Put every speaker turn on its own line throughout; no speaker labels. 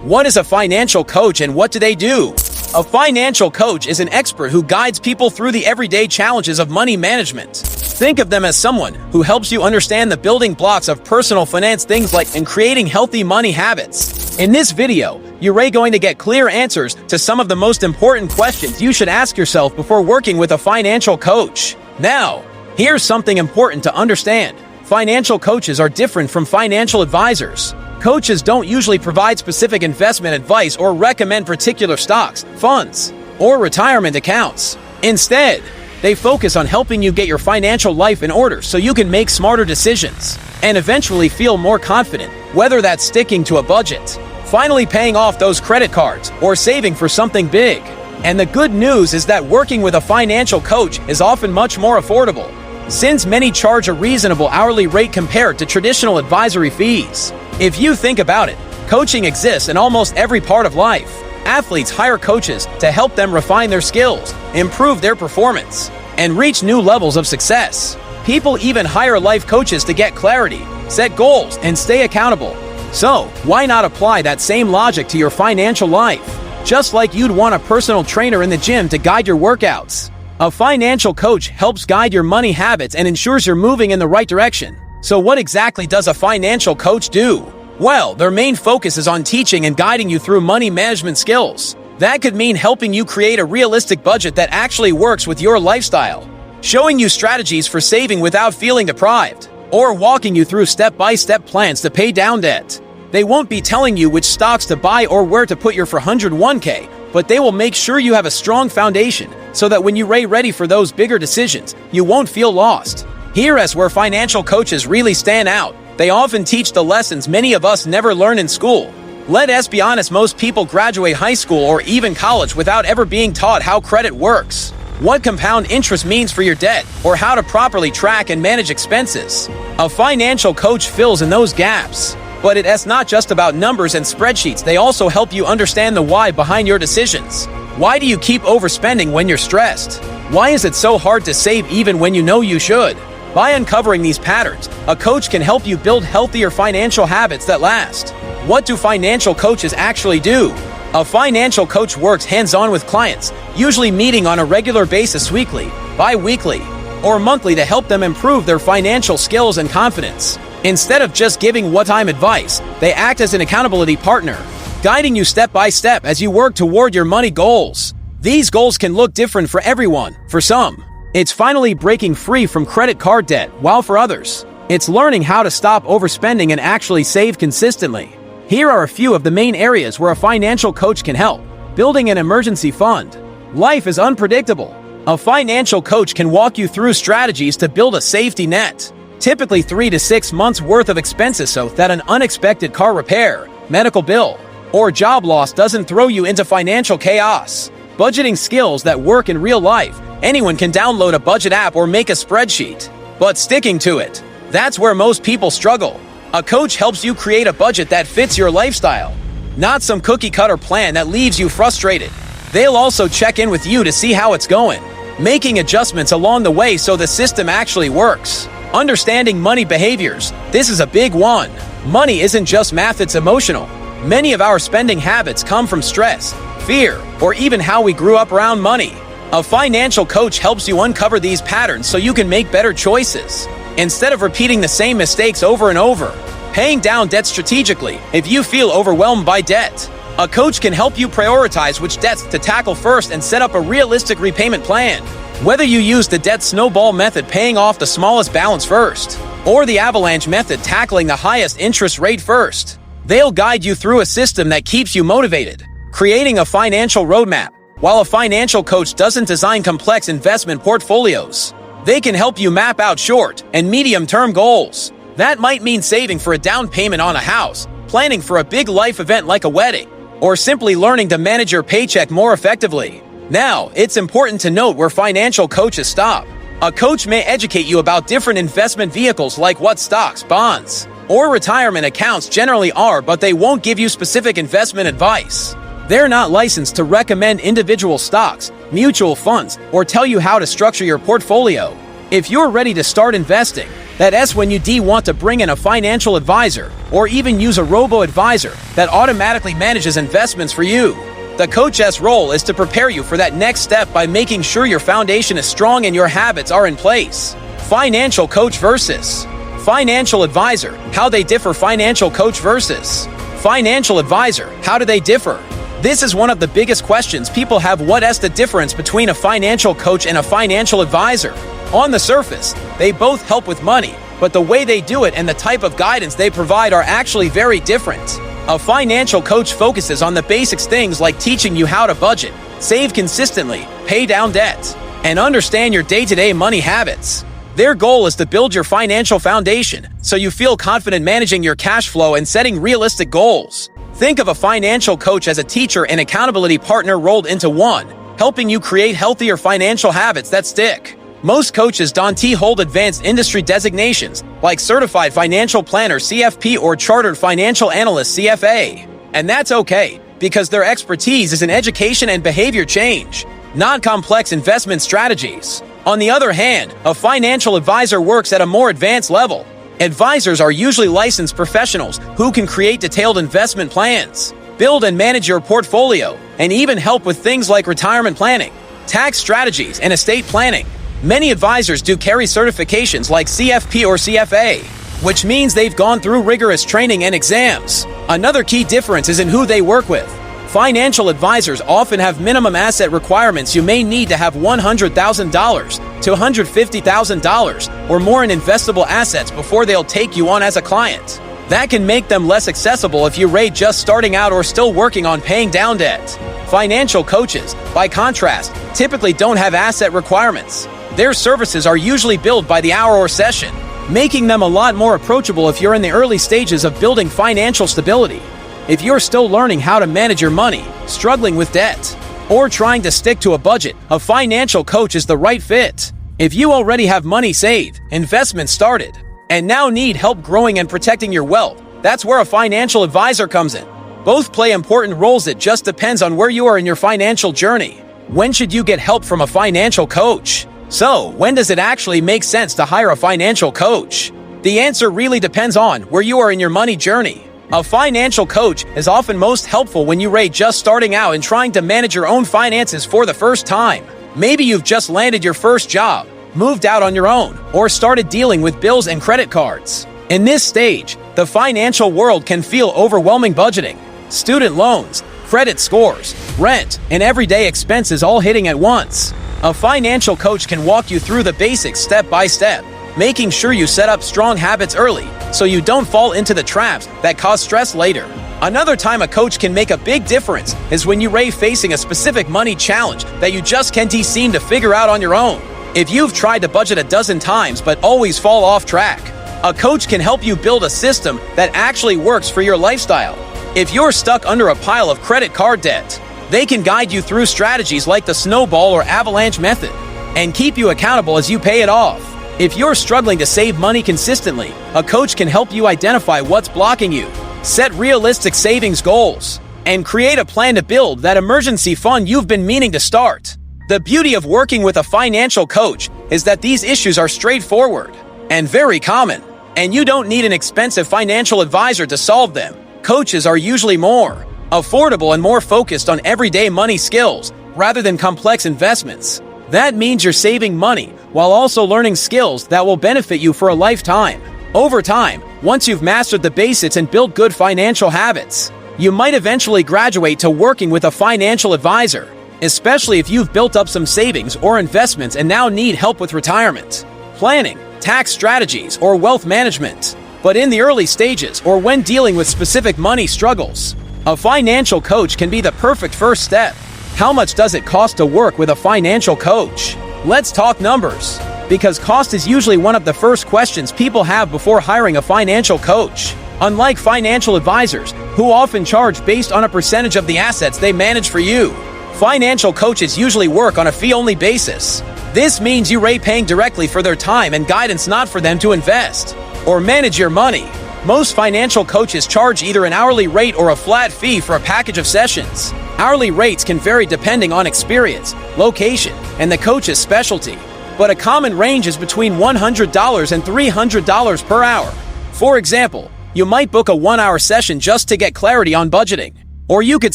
What is a financial coach and what do they do? A financial coach is an expert who guides people through the everyday challenges of money management. Think of them as someone who helps you understand the building blocks of personal finance, things like and creating healthy money habits. In this video, you're going to get clear answers to some of the most important questions you should ask yourself before working with a financial coach. Now, here's something important to understand. Financial coaches are different from financial advisors. Coaches don't usually provide specific investment advice or recommend particular stocks, funds, or retirement accounts. Instead, they focus on helping you get your financial life in order so you can make smarter decisions and eventually feel more confident, whether that's sticking to a budget, finally paying off those credit cards, or saving for something big. And the good news is that working with a financial coach is often much more affordable, since many charge a reasonable hourly rate compared to traditional advisory fees. If you think about it, coaching exists in almost every part of life. Athletes hire coaches to help them refine their skills, improve their performance, and reach new levels of success. People even hire life coaches to get clarity, set goals, and stay accountable. So, why not apply that same logic to your financial life? Just like you'd want a personal trainer in the gym to guide your workouts, a financial coach helps guide your money habits and ensures you're moving in the right direction. So what exactly does a financial coach do? Well, their main focus is on teaching and guiding you through money management skills. That could mean helping you create a realistic budget that actually works with your lifestyle, showing you strategies for saving without feeling deprived, or walking you through step-by-step plans to pay down debt. They won't be telling you which stocks to buy or where to put your 401k, but they will make sure you have a strong foundation so that when you're ready for those bigger decisions, you won't feel lost. Here's where financial coaches really stand out. They often teach the lessons many of us never learn in school. Let's be honest, most people graduate high school or even college without ever being taught how credit works, what compound interest means for your debt, or how to properly track and manage expenses. A financial coach fills in those gaps. But it's not just about numbers and spreadsheets. They also help you understand the why behind your decisions. Why do you keep overspending when you're stressed? Why is it so hard to save even when you know you should? By uncovering these patterns, a coach can help you build healthier financial habits that last. What do financial coaches actually do? A financial coach works hands-on with clients, usually meeting on a regular basis weekly, bi-weekly, or monthly to help them improve their financial skills and confidence. Instead of just giving one-time advice, they act as an accountability partner, guiding you step by step as you work toward your money goals. These goals can look different for everyone. For some, it's finally breaking free from credit card debt, while for others, it's learning how to stop overspending and actually save consistently. Here are a few of the main areas where a financial coach can help. Building an emergency fund. Life is unpredictable. A financial coach can walk you through strategies to build a safety net, typically 3 to 6 months worth of expenses so that an unexpected car repair, medical bill, or job loss doesn't throw you into financial chaos. Budgeting skills that work in real life. Anyone can download a budget app or make a spreadsheet, but sticking to it, that's where most people struggle. A coach helps you create a budget that fits your lifestyle, not some cookie-cutter plan that leaves you frustrated. They'll also check in with you to see how it's going, making adjustments along the way so the system actually works. Understanding money behaviors. This is a big one. Money isn't just math, it's emotional. Many of our spending habits come from stress, fear, or even how we grew up around money. A financial coach helps you uncover these patterns so you can make better choices, instead of repeating the same mistakes over and over. Paying down debt strategically. If you feel overwhelmed by debt, a coach can help you prioritize which debts to tackle first and set up a realistic repayment plan. Whether you use the debt snowball method, paying off the smallest balance first, or the avalanche method, tackling the highest interest rate first, they'll guide you through a system that keeps you motivated. Creating a financial roadmap. While a financial coach doesn't design complex investment portfolios, they can help you map out short and medium-term goals. That might mean saving for a down payment on a house, planning for a big life event like a wedding, or simply learning to manage your paycheck more effectively. Now, it's important to note where financial coaches stop. A coach may educate you about different investment vehicles like what stocks, bonds, or retirement accounts generally are, but they won't give you specific investment advice. They're not licensed to recommend individual stocks, mutual funds, or tell you how to structure your portfolio. If you're ready to start investing, That's when you want to bring in a financial advisor or even use a robo-advisor that automatically manages investments for you. The coach's role is to prepare you for that next step by making sure your foundation is strong and your habits are in place. Financial coach versus financial advisor. How they differ. Financial coach versus financial advisor. How do they differ? This is one of the biggest questions people have. What is the difference between a financial coach and a financial advisor? On the surface, they both help with money, but the way they do it and the type of guidance they provide are actually very different. A financial coach focuses on the basics, things like teaching you how to budget, save consistently, pay down debt, and understand your day-to-day money habits. Their goal is to build your financial foundation so you feel confident managing your cash flow and setting realistic goals. Think of a financial coach as a teacher and accountability partner rolled into one, helping you create healthier financial habits that stick. Most coaches don't hold advanced industry designations like Certified Financial Planner (CFP) or Chartered Financial Analyst (CFA). And that's okay, because their expertise is in education and behavior change, not complex investment strategies. On the other hand, a financial advisor works at a more advanced level. Advisors are usually licensed professionals who can create detailed investment plans, build and manage your portfolio, and even help with things like retirement planning, tax strategies, and estate planning. Many advisors do carry certifications like CFP or CFA, which means they've gone through rigorous training and exams. Another key difference is in who they work with. Financial advisors often have minimum asset requirements. You may need to have $100,000 to $150,000 or more in investable assets before they'll take you on as a client. That can make them less accessible if you're just starting out or still working on paying down debt. Financial coaches, by contrast, typically don't have asset requirements. Their services are usually billed by the hour or session, making them a lot more approachable if you're in the early stages of building financial stability. If you're still learning how to manage your money, struggling with debt, or trying to stick to a budget, a financial coach is the right fit. If you already have money saved, investments started, and now need help growing and protecting your wealth, that's where a financial advisor comes in. Both play important roles. It just depends on where you are in your financial journey. When should you get help from a financial coach? So, when does it actually make sense to hire a financial coach? The answer really depends on where you are in your money journey. A financial coach is often most helpful when you're just starting out and trying to manage your own finances for the first time. Maybe you've just landed your first job, moved out on your own, or started dealing with bills and credit cards. In this stage, the financial world can feel overwhelming. Budgeting, student loans, credit scores, rent, and everyday expenses all hitting at once. A financial coach can walk you through the basics step by step, making sure you set up strong habits early so you don't fall into the traps that cause stress later. Another time a coach can make a big difference is when you're facing a specific money challenge that you just can't seem to figure out on your own. If you've tried to budget a dozen times but always fall off track, a coach can help you build a system that actually works for your lifestyle. If you're stuck under a pile of credit card debt, they can guide you through strategies like the snowball or avalanche method and keep you accountable as you pay it off. If you're struggling to save money consistently, a coach can help you identify what's blocking you, set realistic savings goals, and create a plan to build that emergency fund you've been meaning to start. The beauty of working with a financial coach is that these issues are straightforward and very common, and you don't need an expensive financial advisor to solve them. Coaches are usually more affordable and more focused on everyday money skills rather than complex investments. That means you're saving money while also learning skills that will benefit you for a lifetime. Over time, once you've mastered the basics and built good financial habits, you might eventually graduate to working with a financial advisor, especially if you've built up some savings or investments and now need help with retirement, planning, tax strategies, or wealth management. But in the early stages or when dealing with specific money struggles, a financial coach can be the perfect first step. How much does it cost to work with a financial coach? Let's talk numbers, because cost is usually one of the first questions people have before hiring a financial coach. Unlike financial advisors, who often charge based on a percentage of the assets they manage for you, financial coaches usually work on a fee-only basis. This means you're paying directly for their time and guidance, not for them to invest or manage your money. Most financial coaches charge either an hourly rate or a flat fee for a package of sessions. Hourly rates can vary depending on experience, location, and the coach's specialty. but a common range is between $100 and $300 per hour. For example, you might book a 1-hour session just to get clarity on budgeting. Or you could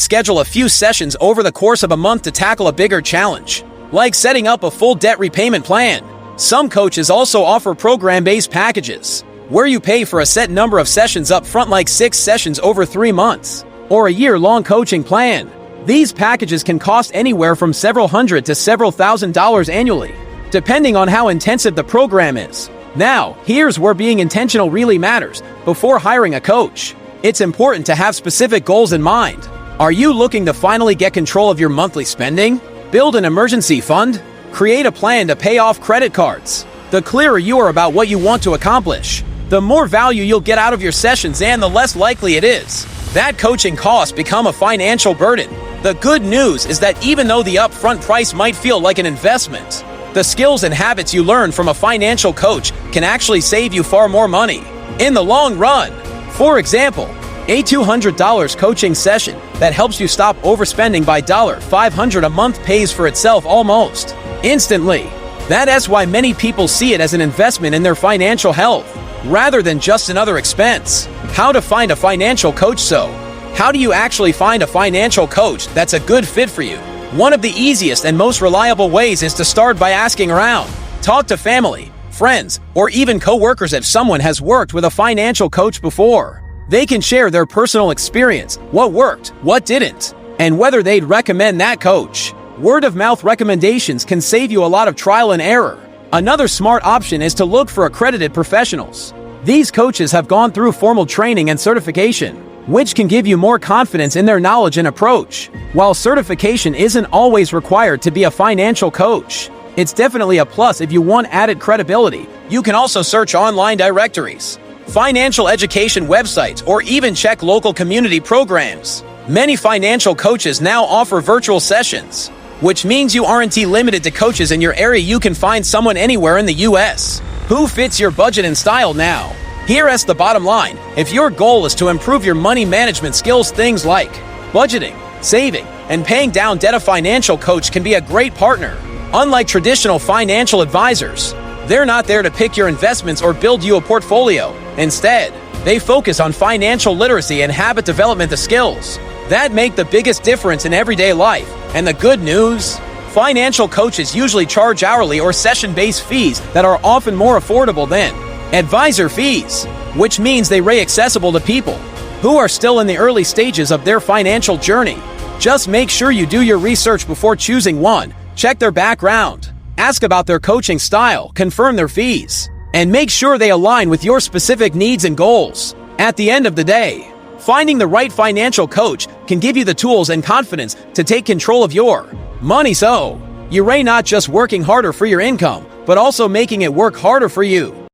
schedule a few sessions over the course of a month to tackle a bigger challenge, like setting up a full debt repayment plan. Some coaches also offer program-based packages, where you pay for a set number of sessions up front, like 6 sessions over 3 months, or a year-long coaching plan. These packages can cost anywhere from several hundred to several $1,000s annually, depending on how intensive the program is. Now, here's where being intentional really matters. Before hiring a coach, it's important to have specific goals in mind. Are you looking to finally get control of your monthly spending? Build an emergency fund? Create a plan to pay off credit cards? The clearer you are about what you want to accomplish, the more value you'll get out of your sessions, and the less likely it is that coaching costs become a financial burden. The good news is that even though the upfront price might feel like an investment, the skills and habits you learn from a financial coach can actually save you far more money in the long run. For example, a $200 coaching session that helps you stop overspending by $500 a month pays for itself almost instantly. That's why many people see it as an investment in their financial health, rather than just another expense. How to find a financial coach? So, how do you actually find a financial coach that's a good fit for you? One of the easiest and most reliable ways is to start by asking around. Talk to family, friends, or even coworkers if someone has worked with a financial coach before. They can share their personal experience, what worked, what didn't, and whether they'd recommend that coach. Word-of-mouth recommendations can save you a lot of trial and error. Another smart option is to look for accredited professionals. These coaches have gone through formal training and certification, which can give you more confidence in their knowledge and approach. While certification isn't always required to be a financial coach, it's definitely a plus if you want added credibility. You can also search online directories, financial education websites, or even check local community programs. Many financial coaches now offer virtual sessions, which means you aren't limited to coaches in your area. You can find someone anywhere in the US who fits your budget and style now. Here's the bottom line. If your goal is to improve your money management skills, things like budgeting, saving, and paying down debt, a financial coach can be a great partner. Unlike traditional financial advisors, they're not there to pick your investments or build you a portfolio. Instead, they focus on financial literacy and habit development, the skills that make the biggest difference in everyday life. And the good news? Financial coaches usually charge hourly or session-based fees that are often more affordable than advisor fees, which means they're accessible to people who are still in the early stages of their financial journey. Just make sure you do your research before choosing one. Check their background, ask about their coaching style, confirm their fees, and make sure they align with your specific needs and goals. At the end of the day, finding the right financial coach can give you the tools and confidence to take control of your money, so you're not just working harder for your income, but also making it work harder for you.